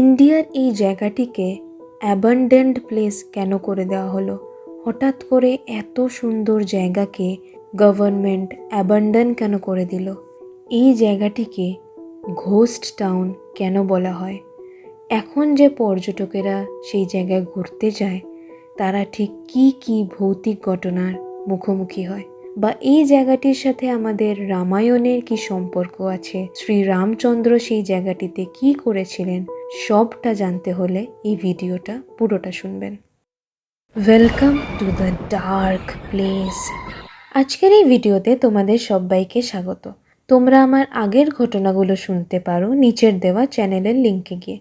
ইন্ডিয়ার এই জায়গাটিকে অ্যাবান্ডেন্ড প্লেস কেন করে দেওয়া হলো? হঠাৎ করে এত সুন্দর জায়গাকে গভর্নমেন্ট অ্যাবান্ডন কেন করে দিল? এই জায়গাটিকে ঘোস্ট টাউন কেন বলা হয়? এখন যে পর্যটকেরা সেই জায়গায় ঘুরতে যায় তারা ঠিক কী কী ভৌতিক ঘটনার মুখোমুখি হয়, বা এই জায়গাটির সাথে আমাদের রামায়ণের কি সম্পর্ক আছে, শ্রীরামচন্দ্র সেই জায়গাটিতে কি করেছিলেন, সবটা জানতে হলে এই ভিডিওটা পুরোটা শুনবেন। Welcome to the dark place. আজকের এই ভিডিওতে তোমাদের সবাইকে স্বাগত। তোমরা আমার আগের ঘটনাগুলো শুনতে পারো নিচের দেওয়া চ্যানেলের লিঙ্কে গিয়ে।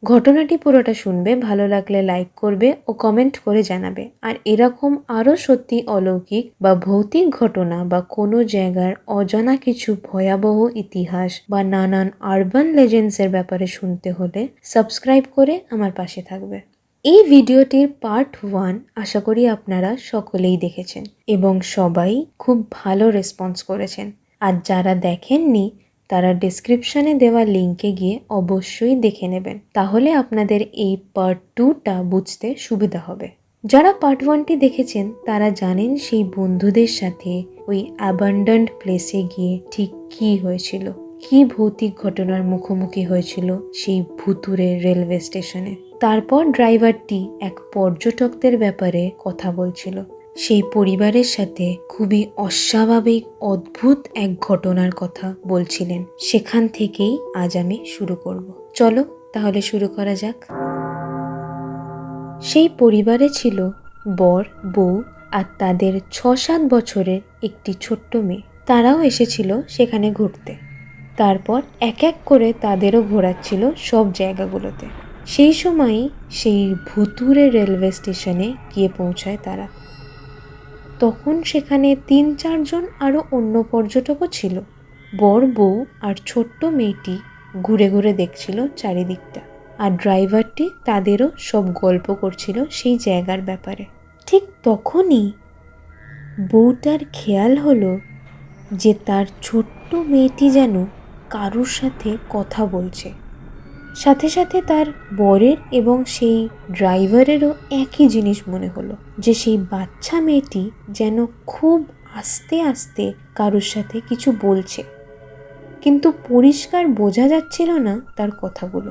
ঘটনাটি পুরোটা শুনবে, ভালো লাগলে লাইক করবে ও কমেন্ট করে জানাবে। আর এরকম আরও সত্যি অলৌকিক বা ভৌতিক ঘটনা বা কোনো জায়গার অজানা কিছু ভয়াবহ ইতিহাস বা নানান আরবান লেজেন্ডসের ব্যাপারে শুনতে হলে সাবস্ক্রাইব করে আমার পাশে থাকবে। এই ভিডিওটির পার্ট 1 আশা করি আপনারা সকলেই দেখেছেন এবং সবাই খুব ভালো রেসপন্স করেছেন। আর যারা দেখেননি তারা ডেসক্রিপশনে দেওয়া লিঙ্কে গিয়ে অবশ্যই দেখে নেবেন, তাহলে আপনাদের এই পার্ট 2টা বুঝতে সুবিধা হবে। যারা পার্ট 1টি দেখেছেন তারা জানেন সেই বন্ধুদের সাথে ওই অ্যাবান্ডন্ড প্লেসে গিয়ে ঠিক কী হয়েছিল, কী ভৌতিক ঘটনার মুখোমুখি হয়েছিল সেই ভুতুরে রেলওয়ে স্টেশনে। তারপর ড্রাইভারটি এক পর্যটকদের ব্যাপারে কথা বলছিল, সেই পরিবারের সাথে খুবই অস্বাভাবিক অদ্ভুত এক ঘটনার কথা বলছিলেন। সেখান থেকেই আজ আমি শুরু করব। চলো তাহলে শুরু করা যাক। সেই পরিবারে ছিল বর, বউ আর তাদের 6-7 বছরের একটি ছোট্ট মেয়ে। তারাও এসেছিল সেখানে ঘুরতে। তারপর এক এক করে তাদেরও ঘোরাচ্ছিল সব জায়গাগুলোতে। সেই সময়ই সেই ভুতুরে রেলওয়ে স্টেশনে গিয়ে পৌঁছায় তারা। তখন সেখানে 3-4 জন আরও অন্য পর্যটকও ছিল। বর, বউ আর ছোট্ট মেয়েটি ঘুরে ঘুরে দেখছিল চারিদিকটা, আর ড্রাইভারটি তাদেরও সব গল্প করছিল সেই জায়গার ব্যাপারে। ঠিক তখনই বউটার খেয়াল হলো যে তার ছোট্ট মেয়েটি যেন কারুর সাথে কথা বলছে। সাথে সাথে তার বরের এবং সেই ড্রাইভারেরও একই জিনিস মনে হলো, যে সেই বাচ্চা মেয়েটি যেন খুব আস্তে আস্তে কারুর সাথে কিছু বলছে, কিন্তু পরিষ্কার বোঝা যাচ্ছিল না তার কথাগুলো।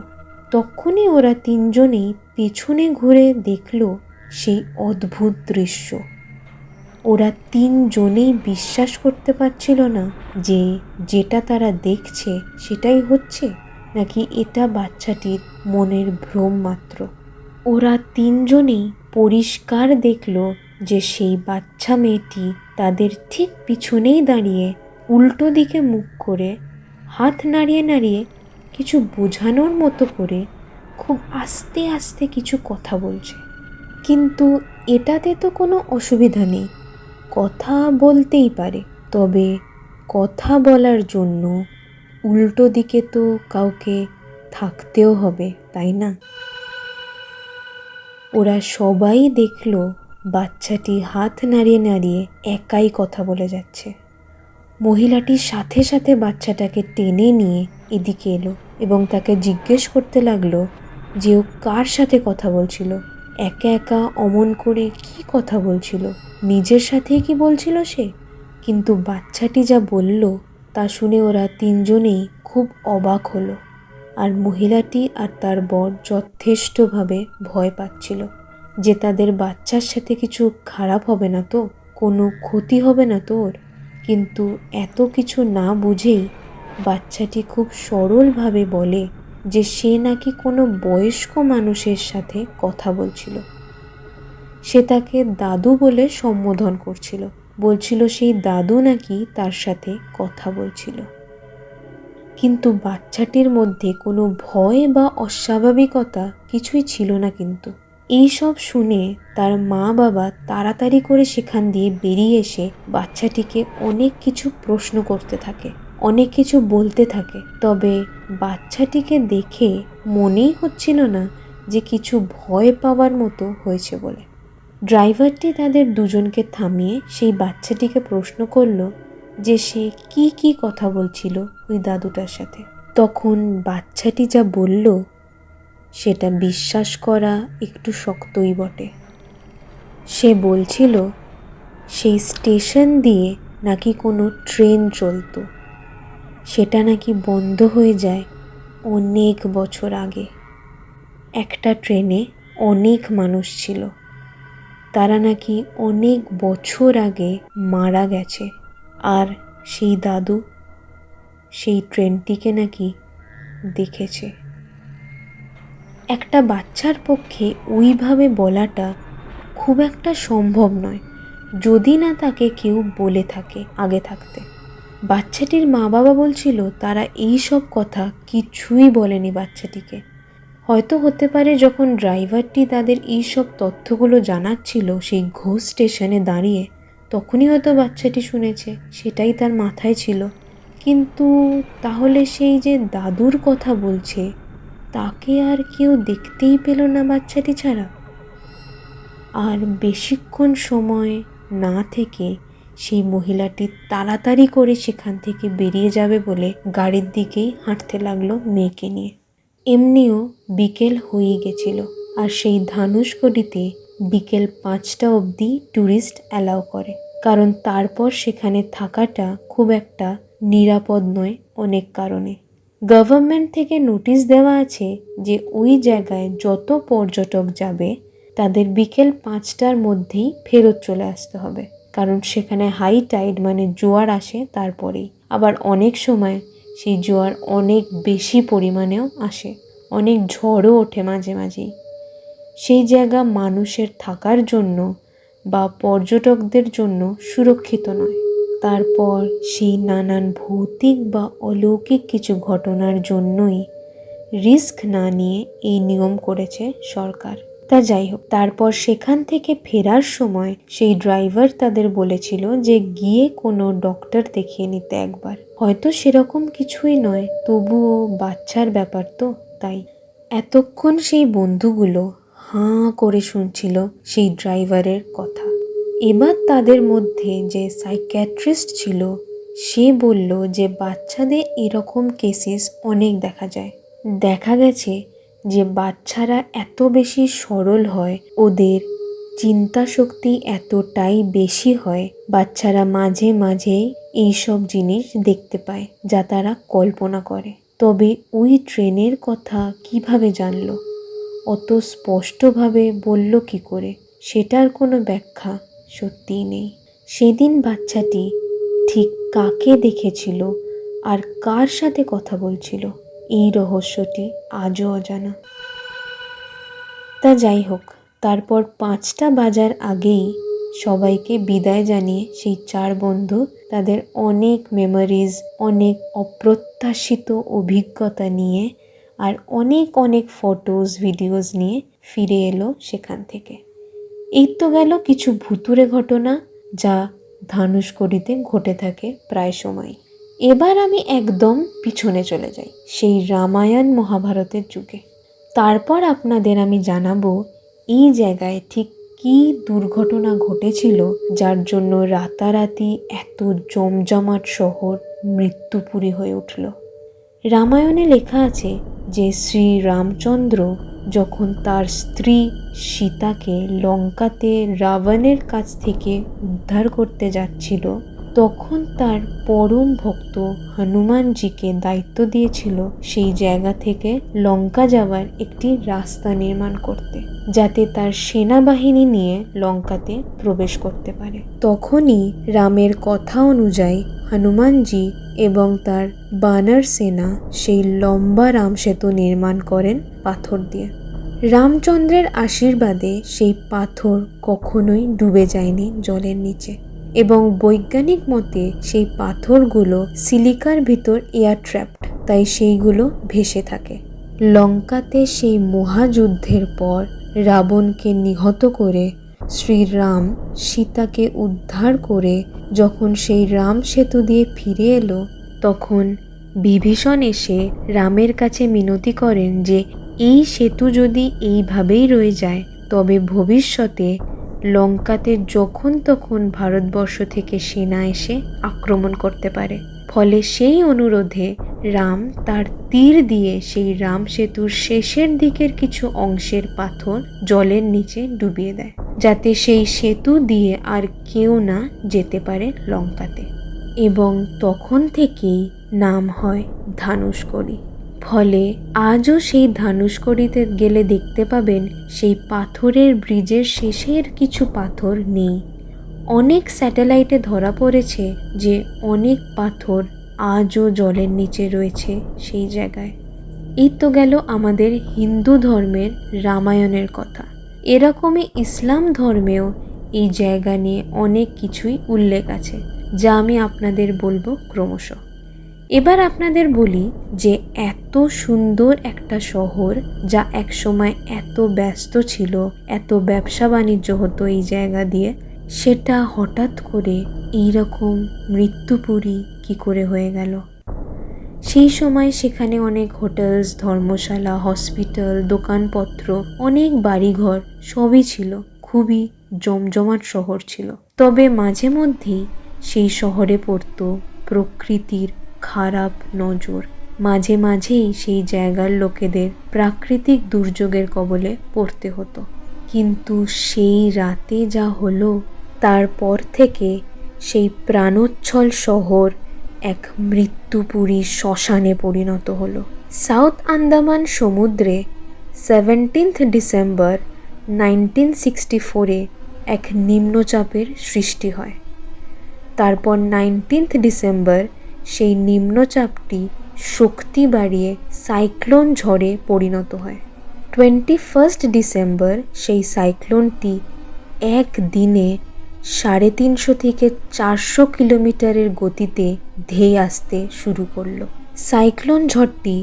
তখনই ওরা 3 জনেই পেছনে ঘুরে দেখল সেই অদ্ভুত দৃশ্য। ওরা 3 জনেই বিশ্বাস করতে পারছিল না যে যেটা তারা দেখছে সেটাই হচ্ছে, নাকি এটা বাচ্চাটির মনের ভ্রম মাত্র। ওরা 3 জনেই পরিষ্কার দেখল যে সেই বাচ্চা মেয়েটি তাদের ঠিক পিছনেই দাঁড়িয়ে উল্টো দিকে মুখ করে হাত নাড়িয়ে নাড়িয়ে কিছু বোঝানোর মতো করে খুব আস্তে আস্তে কিছু কথা বলছে। কিন্তু এটাতে তো কোনো অসুবিধা নেই, কথা বলতেই পারে, তবে কথা বলার জন্য উল্টো দিকে তো কাউকে থাকতেও হবে, তাই না? ওরা সবাই দেখল বাচ্চাটি হাত নাড়িয়ে নাড়িয়ে একাই কথা বলে যাচ্ছে। মহিলাটির সাথে সাথে বাচ্চাটাকে টেনে নিয়ে এদিকে এলো এবং তাকে জিজ্ঞেস করতে লাগলো যে ও কার সাথে কথা বলছিল, একা একা অমন করে কি কথা বলছিল, নিজের সাথেই কি বলছিল সে? কিন্তু বাচ্চাটি যা বলল তা শুনে ওরা 3 জনেই খুব অবাক হলো। আর মহিলাটি আর তার বর যথেষ্টভাবে ভয় পাচ্ছিল যে তাদের বাচ্চার সাথে কিছু খারাপ হবে না তো, কোনো ক্ষতি হবে না তো ওর। কিন্তু এত কিছু না বুঝেই বাচ্চাটি খুব সরলভাবে বলে যে সে নাকি কোনো বয়স্ক মানুষের সাথে কথা বলছিল। সে তাকে দাদু বলে সম্বোধন করছিল, বলছিল সেই দাদু নাকি তার সাথে কথা বলছিল। কিন্তু বাচ্চাটির মধ্যে কোনো ভয় বা অস্বাভাবিকতা কিছুই ছিল না। কিন্তু এই সব শুনে তার মা বাবা তাড়াতাড়ি করে সেখান দিয়ে বেরিয়ে এসে বাচ্চাটিকে অনেক কিছু প্রশ্ন করতে থাকে, অনেক কিছু বলতে থাকে। তবে বাচ্চাটিকে দেখে মনেই হচ্ছিল না যে কিছু ভয় পাওয়ার মতো হয়েছে বলে। ড্রাইভারটি তাদের 2 জনকে থামিয়ে সেই বাচ্চাটিকে প্রশ্ন করলো যে সে কি কি কথা বলছিল ওই দাদুটার সাথে। তখন বাচ্চাটি যা বলল সেটা বিশ্বাস করা একটু শক্তই বটে। সে বলছিল সেই স্টেশন দিয়ে নাকি কোনো ট্রেন চলতো, সেটা নাকি বন্ধ হয়ে যায় অনেক বছর আগে। একটা ট্রেনে অনেক মানুষ ছিল, তারা নাকি অনেক বছর আগে মারা গেছে, আর সেই দাদু সেই ট্রেনটিকে নাকি দেখেছে। একটা বাচ্চার পক্ষে ওইভাবে বলাটা খুব একটা সম্ভব নয়, যদি না তাকে কেউ বলে থাকে আগে থাকতে। বাচ্চাটির মা বাবা বলছিল তারা এই সব কথা কিছুই বলেনি বাচ্চাটিকে। হয়তো হতে পারে যখন ড্রাইভারটি তাদের এই সব তথ্যগুলো জানাচ্ছিল সেই ঘোষ স্টেশনে দাঁড়িয়ে, তখনই হয়তো বাচ্চাটি শুনেছে, সেটাই তার মাথায় ছিল। কিন্তু তাহলে সেই যে দাদুর কথা বলছে, তাকে আর কেউ দেখতেই পেল না বাচ্চাটি ছাড়া। আর বেশিক্ষণ সময় না থেকে সেই মহিলাটি তাড়াতাড়ি করে সেখান থেকে বেরিয়ে যাবে বলে গাড়ির দিকেই হাঁটতে লাগলো মেয়েকে নিয়ে। এমনিও বিকেল হয়ে গেছিল, আর সেই ধানুষকোটিতে বিকেল 5টা অবধি ট্যুরিস্ট অ্যালাউ করে, কারণ তারপর সেখানে থাকাটা খুব একটা নিরাপদ নয় অনেক কারণে। গভর্নমেন্ট থেকে নোটিশ দেওয়া আছে যে ওই জায়গায় যত পর্যটক যাবে তাদের বিকেল 5টার মধ্যেই ফেরত চলে আসতে হবে, কারণ সেখানে হাই টাইড মানে জোয়ার আসে তারপরেই। আবার অনেক সময় সেই জোয়ার অনেক বেশি পরিমাণেও আসে, অনেক ঝড়ও ওঠে মাঝে মাঝেই। সেই জায়গা মানুষের থাকার জন্য বা পর্যটকদের জন্য সুরক্ষিত নয়। তারপর সেই নানান ভৌতিক বা অলৌকিক কিছু ঘটনার জন্যই রিস্ক না নিয়ে এই নিয়ম করেছে সরকার। তা যাই হোক, তারপর সেখান থেকে ফেরার সময় সেই ড্রাইভার তাদের বলেছিল যে গিয়ে কোনো ডক্টর দেখিয়ে নিতে একবার। হয়তো সেরকম কিছুই নয়, তবুও বাচ্চার ব্যাপার তো, তাই। এতক্ষণ সেই বন্ধুগুলো হাঁ করে শুনছিল সেই ড্রাইভারের কথা। এবার তাদের মধ্যে যে সাইকিয়াট্রিস্ট ছিল সে বলল যে বাচ্চাদের এরকম কেসেস অনেক দেখা যায়। দেখা গেছে যে বাচ্চারা এত বেশি সরল হয়, ওদের চিন্তা শক্তি এতটাই বেশি হয়, বাচ্চারা মাঝে মাঝেই এইসব জিনিস দেখতে পায় যা তারা কল্পনা করে। তবে ওই ট্রেনের কথা কিভাবে জানলো, অত স্পষ্টভাবে বলল কি করে, সেটার কোনো ব্যাখ্যা সত্যিই নেই। সেদিন বাচ্চাটি ঠিক কাকে দেখেছিল আর কার সাথে কথা বলছিল, এই রহস্যটি আজও অজানা। তা যাই হোক, তারপর 5টা বাজার আগেই সবাইকে বিদায় জানিয়ে সেই 4 বন্ধু তাদের অনেক মেমোরিজ, অনেক অপ্রত্যাশিত অভিজ্ঞতা নিয়ে আর অনেক অনেক ফটোজ ভিডিওস নিয়ে ফিরে এলো সেখান থেকে। এই তো গেল কিছু ভুতুড়ে ঘটনা যা ধানুষকোটিতে ঘটে থাকে প্রায় সময়। এবার আমি একদম পিছনে চলে যাই সেই রামায়ণ মহাভারতের যুগে। তারপর আপনাদের আমি জানাবো এই জায়গায় ঠিক কী দুর্ঘটনা ঘটেছিল যার জন্য রাতারাতি এত জমজমাট শহর মৃত্যুপুরী হয়ে উঠল। রামায়ণে লেখা আছে যে শ্রী রামচন্দ্র যখন তার স্ত্রী সীতাকে লঙ্কাতে রাবণের কাছ থেকে উদ্ধার করতে যাচ্ছিল, তখন তার পরম ভক্ত হনুমানজিকে দায়িত্ব দিয়েছিল সেই জায়গা থেকে লঙ্কা যাওয়ার একটি রাস্তা নির্মাণ করতে, যাতে তার সেনাবাহিনী নিয়ে লঙ্কাতে প্রবেশ করতে পারে। তখনই রামের কথা অনুযায়ী হনুমানজি এবং তার বানর সেনা সেই লম্বা রামসেতু নির্মাণ করেন পাথর দিয়ে। রামচন্দ্রের আশীর্বাদে সেই পাথর কখনোই ডুবে যায়নি জলের নিচে, এবং বৈজ্ঞানিক মতে সেই পাথরগুলো সিলিকার ভিতর এয়ার ট্র্যাপড, তাই সেইগুলো ভেসে থাকে। লঙ্কাতে সেই মহাযুদ্ধের পর রাবণকে নিহত করে শ্রীরাম সীতাকে উদ্ধার করে যখন সেই রাম সেতু দিয়ে ফিরে এলো, তখন বিভীষণ এসে রামের কাছে মিনতি করেন যে এই সেতু যদি এইভাবেই রয়ে যায় তবে ভবিষ্যতে লঙ্কাতে যখন তখন ভারতবর্ষ থেকে সেনা এসে আক্রমণ করতে পারে। ফলে সেই অনুরোধে রাম তার তীর দিয়ে সেই রাম সেতুর শেষের দিকের কিছু অংশের পাথর জলের নিচে ডুবিয়ে দেয়, যাতে সেই সেতু দিয়ে আর কেউ না যেতে পারে লঙ্কাতে। এবং তখন থেকেই নাম হয় ধানুষকড়ি। ফলে আজও সেই ধানুষকড়িতে গেলে দেখতে পাবেন সেই পাথরের ব্রিজের শেষের কিছু পাথর নেই। অনেক স্যাটেলাইটে ধরা পড়েছে যে অনেক পাথর আজও জলের নিচে রয়েছে সেই জায়গায়। এই তো গেল আমাদের হিন্দু ধর্মের রামায়ণের কথা। এরকমই ইসলাম ধর্মেও এই জায়গা নিয়ে অনেক কিছুই উল্লেখ আছে, যা আমি আপনাদের বলবো ক্রমশ। এবার আপনাদের বলি যে এত সুন্দর একটা শহর, যা একসময় এত ব্যস্ত ছিল, এত ব্যবসা বাণিজ্য হতো এই জায়গা দিয়ে, সেটা হঠাৎ করে এইরকম মৃত্যুপুরী কি করে হয়ে গেল। সেই সময় সেখানে অনেক হোটেলস, ধর্মশালা, হসপিটাল, দোকানপত্র, অনেক বাড়িঘর সবই ছিল। খুবই জমজমাট শহর ছিল। তবে মাঝে মধ্যেই সেই শহরে পড়তো প্রকৃতির খারাপ নজর। মাঝে মাঝেই সেই জায়গার লোকেদের প্রাকৃতিক দুর্যোগের কবলে পড়তে হতো। কিন্তু সেই রাতে যা হলো, তারপর থেকে সেই প্রাণোচ্ছল শহর এক মৃত্যুপুরী শ্মশানে পরিণত হলো। সাউথ আন্দামান সমুদ্রে 17 ডিসেম্বর 1964 এক নিম্নচাপের সৃষ্টি হয়। তারপর 19 ডিসেম্বর সেই নিম্নচাপটি শক্তি বাড়িয়ে সাইক্লোন ঝড়ে পরিণত হয়। 21 ডিসেম্বর সেই সাইক্লোনটি একদিনে 350 থেকে 400 কিলোমিটারের গতিতে ধেয়ে আসতে শুরু করলো। সাইক্লোন ঝড়টি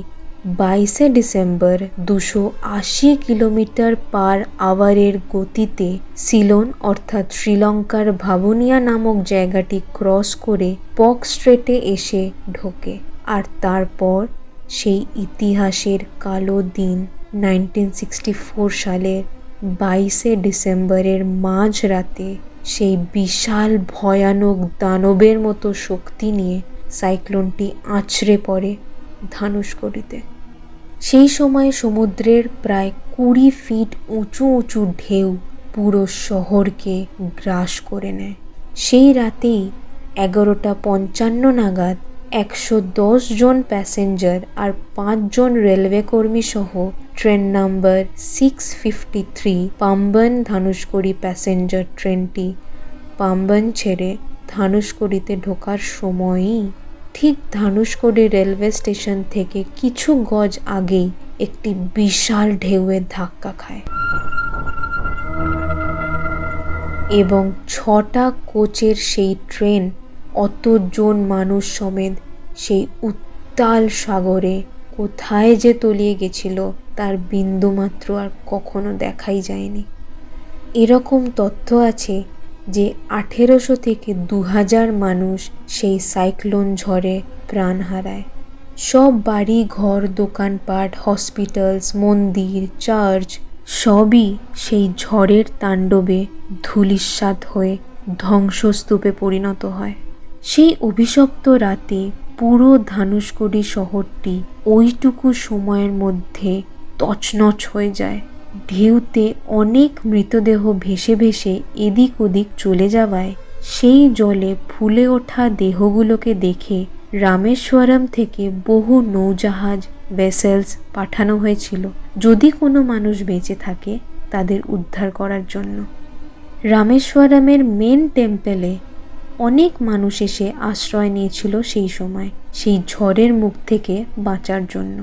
22 ডিসেম্বর 280 কিলোমিটার পার আওয়ারের গতিতে সিলোন অর্থাৎ শ্রীলঙ্কার ভাবুনিয়া নামক জায়গাটি ক্রস করে পক স্ট্রেটে এসে ঢোকে। আর তারপর সেই ইতিহাসের কালো দিন 1964 সালের 22 ডিসেম্বরের মাঝরাতে সেই বিশাল ভয়ানক দানবের মতো শক্তি নিয়ে সাইক্লোনটি আছড়ে পড়ে ধানুষকড়িতে। সেই সময় সমুদ্রের প্রায় 20 ফিট উঁচু উঁচু ঢেউ পুরো শহরকে গ্রাস করে নেয়। সেই রাতেই 11:55 নাগাদ 110 জন প্যাসেঞ্জার আর 5 জন রেলওয়ে কর্মী সহ ট্রেন নাম্বার 653 পাম্বন ধানুষকড়ি প্যাসেঞ্জার ট্রেনটি পাম্বন ছেড়ে ধানুষকড়িতে ঢোকার সময়ই ঠিক ধানুষকড়ি রেলওয়ে স্টেশন থেকে কিছু গজ আগেই একটি বিশাল ঢেউয়ের ধাক্কা খায় এবং 6টা কোচের সেই ট্রেন অতজন মানুষ সমেত সেই উত্তাল সাগরে কোথায় যে তলিয়ে গেছিল তার বিন্দুমাত্র আর কখনো দেখাই যায়নি। এরকম তথ্য আছে যে 1800 থেকে 2000 মানুষ সেই সাইক্লোন ঝড়ে প্রাণ হারায়। সব বাড়ি ঘর, দোকানপাট, হসপিটালস, মন্দির, চার্চ সবই সেই ঝড়ের তাণ্ডবে ধূলিসাৎ হয়ে ধ্বংসস্তূপে পরিণত হয়। সেই অভিশপ্ত রাতে পুরো ধানুষকড়ি শহরটি ওইটুকু সময়ের মধ্যে তছনছ হয়ে যায়। ঢেউতে অনেক মৃতদেহ ভেসে ভেসে এদিক ওদিক চলে যাওয়ায় সেই জলে ফুলে ওঠা দেহগুলোকে দেখে রামেশ্বরম থেকে বহু নৌজাহাজ, ভেসেলস পাঠানো হয়েছিল, যদি কোনো মানুষ বেঁচে থাকে তাদের উদ্ধার করার জন্য। রামেশ্বরমের মেন টেম্পেলে অনেক মানুষ এসে আশ্রয় নিয়েছিল সেই সময়, সেই ঝড়ের মুখ থেকে বাঁচার জন্য।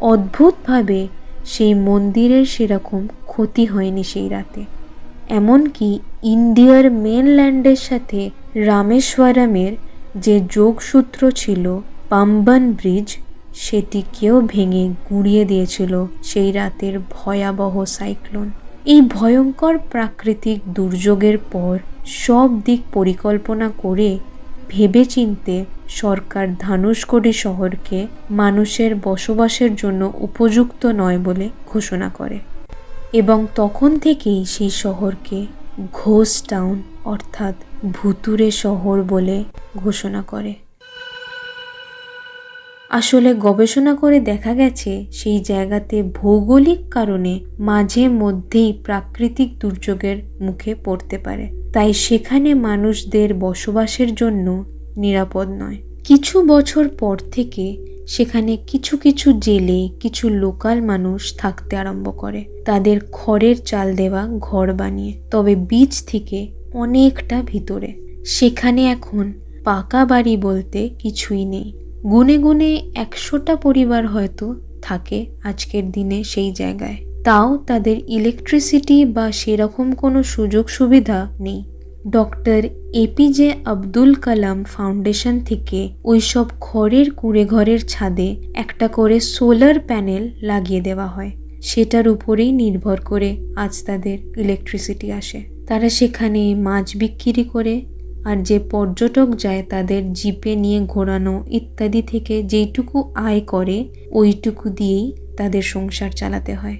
অদ্ভুতভাবে সেই মন্দিরের সেরকম ক্ষতি হয়নি সেই রাতে। এমনকি ইন্ডিয়ার মেনল্যান্ডের সাথে রামেশ্বরমের যে যোগসূত্র ছিল পাম্বন ব্রিজ, সেটিকেও ভেঙে গুঁড়িয়ে দিয়েছিল সেই রাতের ভয়াবহ সাইক্লোন। এই ভয়ঙ্কর প্রাকৃতিক দুর্যোগের পর সব দিক পরিকল্পনা করে ভেবেচিন্তে সরকার ধানুষকড়ি শহরকে মানুষের বসবাসের জন্য উপযুক্ত নয় বলে ঘোষণা করে এবং তখন থেকেই সেই শহরকে ঘোস্ট টাউন অর্থাৎ ভুতুড়ে শহর বলে ঘোষণা করে। আসলে গবেষণা করে দেখা গেছে সেই জায়গাতে ভৌগোলিক কারণে মাঝে মধ্যেই প্রাকৃতিক দুর্যোগের মুখে পড়তে পারে, তাই সেখানে মানুষদের বসবাসের জন্য নিরাপদ নয়। কিছু বছর পর থেকে সেখানে কিছু কিছু জেলে কিছু লোকাল মানুষ থাকতে আরম্ভ করে, তাদের খড়ের চাল দেওয়া ঘর বানিয়ে, তবে বিচ থেকে অনেকটা ভিতরে। সেখানে এখন পাকা বাড়ি বলতে কিছুই নেই। গুনে গুনে 100টা পরিবার হয়তো থাকে আজকের দিনে সেই জায়গায়, তাও তাদের ইলেকট্রিসিটি বা সেরকম কোনো সুযোগ সুবিধা নেই। Doctor APJ Abdul Kalam foundation থেকে ওইসব খড়ের কুঁড়ে ঘরের ছাদে একটা করে সোলার প্যানেল লাগিয়ে দেওয়া হয়, সেটার উপরেই নির্ভর করে আজ তাদের ইলেকট্রিসিটি আসে। তারা সেখানে মাছ বিক্রি করে, আর যে পর্যটক যায় তাদের জিপে নিয়ে ঘোরানো ইত্যাদি থেকে যেইটুকু আয় করে ওইটুকু দিয়েই তাদের সংসার চালাতে হয়।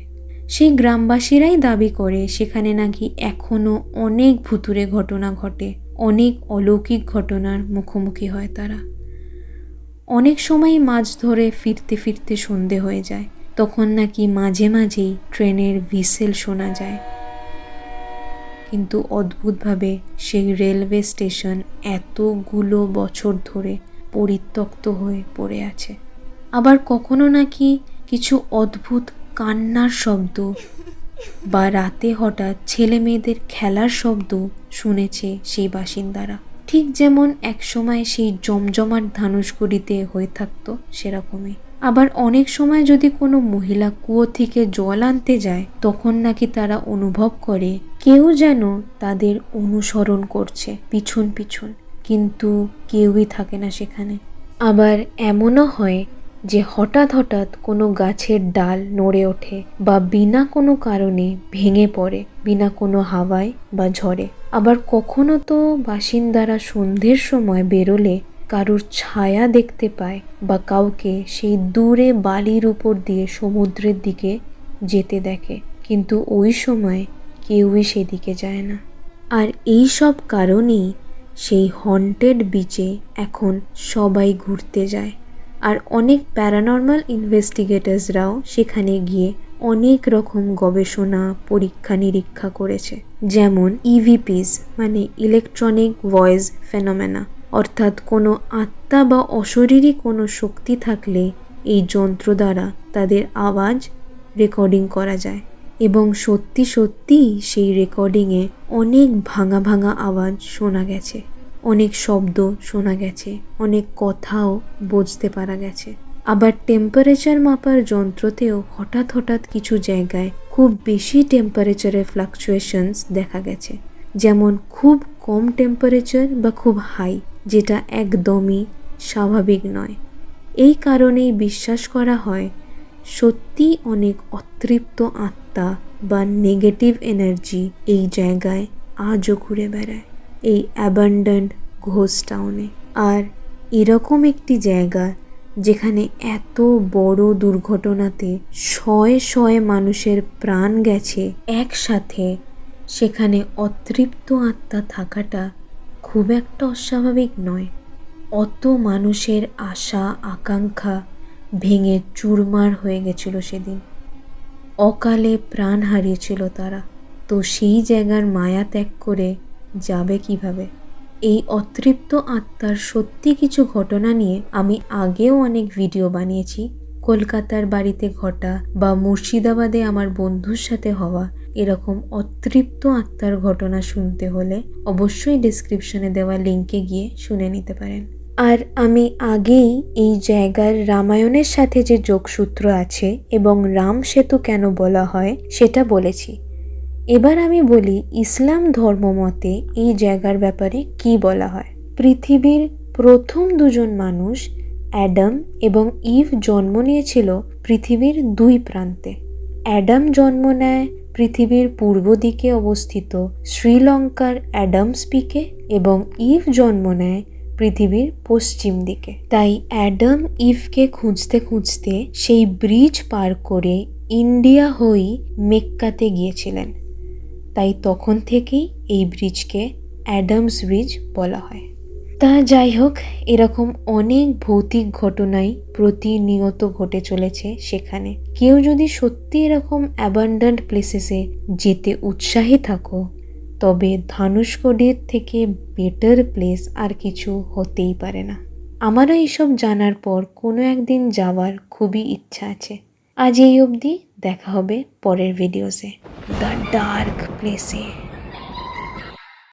সেই গ্রামবাসীরাই দাবি করে সেখানে নাকি এখনও অনেক ভুতুড়ে ঘটনা ঘটে, অনেক অলৌকিক ঘটনার মুখোমুখি হয় তারা। অনেক সময় মাছ ধরে ফিরতে ফিরতে সন্ধে হয়ে যায়, তখন নাকি মাঝে মাঝেই ট্রেনের হুইসেল শোনা যায়। কিন্তু অদ্ভুতভাবে সেই রেলওয়ে স্টেশন এতগুলো বছর ধরে পরিত্যক্ত হয়ে পড়ে আছে। আবার কখনো নাকি কিছু অদ্ভুত কান্নার শব্দ বা রাতে হঠাৎ ছেলে মেয়েদের খেলার শব্দ শুনেছে সেই বাসিন্দারা, ঠিক যেমন একসময় সেই জমজমাট ধানুষকুড়িতে হয়ে থাকতো সেরকমই। আবার অনেক সময় যদি কোনো মহিলা কুয়ো থেকে জল আনতে যায়, তখন নাকি তারা অনুভব করে কেউ যেন তাদের অনুসরণ করছে পিছন পিছন, কিন্তু কেউই থাকে না সেখানে। আবার এমনও হয় যে হঠাৎ হঠাৎ কোনো গাছের ডাল নড়ে ওঠে বা বিনা কোনো কারণে ভেঙে পড়ে, বিনা কোনো হাওয়ায় বা ঝড়ে। আবার কখনো তো বাসিন্দারা সন্ধ্যের সময় বেরোলে কারোর ছায়া দেখতে পায় বা কাউকে সেই দূরে বালির উপর দিয়ে সমুদ্রের দিকে যেতে দেখে, কিন্তু ওই সময় কেউই সেদিকে যায় না। আর এই সব কারণেই সেই হন্টেড বিচে এখন সবাই ঘুরতে যায়, আর অনেক প্যারানর্মাল ইনভেস্টিগেটরসরাও সেখানে গিয়ে অনেক রকম গবেষণা পরীক্ষা নিরীক্ষা করেছে। যেমন ইভিপিস মানে ইলেকট্রনিক ভয়েস ফেনোমেনা, অর্থাৎ কোনো আত্মা বা অশরীরী কোনো শক্তি থাকলে এই যন্ত্র দ্বারা তাদের আওয়াজ রেকর্ডিং করা যায়, এবং সত্যি সত্যি সেই রেকর্ডিংয়ে অনেক ভাঙা ভাঙা আওয়াজ শোনা গেছে, অনেক শব্দ শোনা গেছে, অনেক কথাও বুঝতে পারা গেছে। আবার টেম্পারেচার মাপার যন্ত্রতেও হঠাৎ হঠাৎ কিছু জায়গায় খুব বেশি টেম্পারেচারের ফ্লাকচুয়েশনস দেখা গেছে, যেমন খুব কম টেম্পারেচার বা খুব হাই, যেটা একদমই স্বাভাবিক নয়। এই কারণেই বিশ্বাস করা হয় সত্যি অনেক অতৃপ্ত আত্মা বা নেগেটিভ এনার্জি এই জায়গায় আজও ঘুরে বেড়ায়, এই অ্যাবান্ডন্ড ঘোস্ট টাউনে। আর এরকম একটি জায়গা যেখানে এত বড় দুর্ঘটনাতে শয়ে শয়ে মানুষের প্রাণ গেছে একসাথে, সেখানে অতৃপ্ত আত্মা থাকাটা খুব একটা অস্বাভাবিক নয়। অত মানুষের আশা আকাঙ্ক্ষা ভেঙে চুরমার হয়ে গেছিল সেদিন, অকালে প্রাণ হারিয়েছিল তারা, তো সেই জায়গার মায়া ত্যাগ করে যাবে কিভাবে? এই অতৃপ্ত আত্মার সত্যি কিছু ঘটনা নিয়ে আমি আগেও অনেক ভিডিও বানিয়েছি। কলকাতার বাড়িতে ঘটা বা মুর্শিদাবাদে আমার বন্ধুর সাথে হওয়া এরকম অতৃপ্ত আত্মার ঘটনা শুনতে হলে অবশ্যই ডেসক্রিপশনে দেওয়া লিঙ্কে গিয়ে শুনে নিতে পারেন। আর আমি আগেই এই জায়গার রামায়ণের সাথে যে যোগসূত্র আছে এবং রাম সেতু কেন বলা হয় সেটা বলেছি। এবার আমি বলি ইসলাম ধর্ম মতে এই জায়গার ব্যাপারে কি বলা হয়। পৃথিবীর প্রথম দুজন মানুষ অ্যাডাম এবং ইভ জন্ম নিয়েছিল পৃথিবীর দুই প্রান্তে। অ্যাডাম জন্ম নেয় পৃথিবীর পূর্ব দিকে অবস্থিত শ্রীলঙ্কার অ্যাডামস পিকে এবং ইভ জন্ম নেয় পৃথিবীর পশ্চিম দিকে। তাই অ্যাডাম ইভকে খুঁজতে খুঁজতে সেই ব্রিজ পার করে ইন্ডিয়া হয়েই মেক্কাতে গিয়েছিলেন, তাই তখন থেকেই এই ব্রিজকে অ্যাডামস ব্রিজ বলা হয়। তা যাই হোক, এরকম অনেক ভৌতিক ঘটনাই প্রতিনিয়ত ঘটে চলেছে সেখানে। কেউ যদি সত্যি এরকম অ্যাবান্ডেন্ট প্লেসেসে যেতে উৎসাহী থাকো, তবে ধানুষকোডির থেকে বেটার প্লেস আর কিছু হতেই পারে না। আমারও এইসব জানার পর কোনো একদিন যাওয়ার খুবই ইচ্ছা আছে। আজ এই অবধি, দেখা হবে পরের ভিডিওসে দ্য ডার্ক প্লেসে।